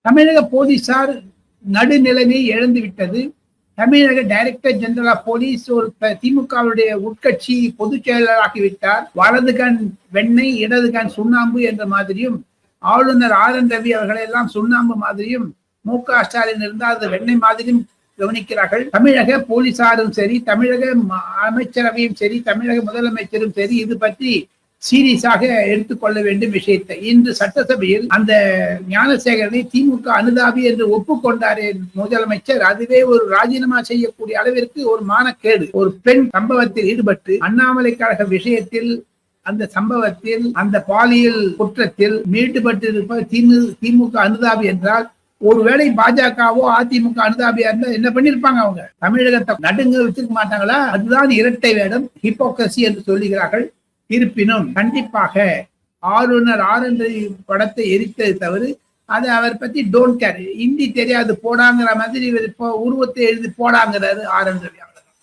தமிழக போலீசார் நடுநிலைமை இழந்து விட்டது. தமிழக டைரக்டர் ஜெனரல் ஆஃப் போலீஸ் ஒரு திமுகவுடைய உட்கட்சி பொதுச் செயலராகிவிட்டார். வலது கண் வெண்ணெய் இடது கண் சுண்ணாம்பு என்ற மாதிரியும், ஆளுநர் ஆர்.என். ரவி அவர்களை எல்லாம் சுண்ணாம்பு மாதிரியும், மு.க. ஸ்டாலின் இருந்தால் அது வெண்ணெய் மாதிரியும் கவனிக்கிறார்கள். தமிழக போலீசாரும் சரி, தமிழக அமைச்சரவையும் சரி, தமிழக முதலமைச்சரும் சரி இது பற்றி சீரியஸாக எடுத்துக்கொள்ள வேண்டும் விஷயத்தை. இன்று சட்டசபையில் அந்த ஞானசேகரனை திமுக அனுதாபி என்று ஒப்புக்கொண்டாரே முதலமைச்சர், அதுவே ஒரு ராஜினாமா செய்யக்கூடிய அளவிற்கு ஒரு மானக்கேடு. ஒரு பெண் சம்பவத்தில் ஈடுபட்டு அண்ணாமலை கழக விஷயத்தில் அந்த சம்பவத்தில் அந்த பாலியல் குற்றத்தில் ஈடுபட்டிருப்ப திமுக அனுதாபி என்றால், ஒருவேளை பாஜகவோ அதிமுக அனுதாபியா இருந்தா என்ன பண்ணிருப்பாங்க? அவங்க தமிழகத்தை நடுங்க வச்சிருக்க மாட்டாங்களா? அதுதான் இரட்டை வேடம், ஹிப்போக்ரசி என்று சொல்லுகிறார்கள். இருப்பினும் கண்டிப்பாக ஆளுநர் ஆர்.என். ரவி படத்தை எரித்தது தவறு. அது அவர் பத்தி டோன்ட் கேர். இந்தி தெரியாது போடாங்கிற மாதிரி உருவத்தை எழுதி போடாங்கிறாரு ஆர்.என். ரவி.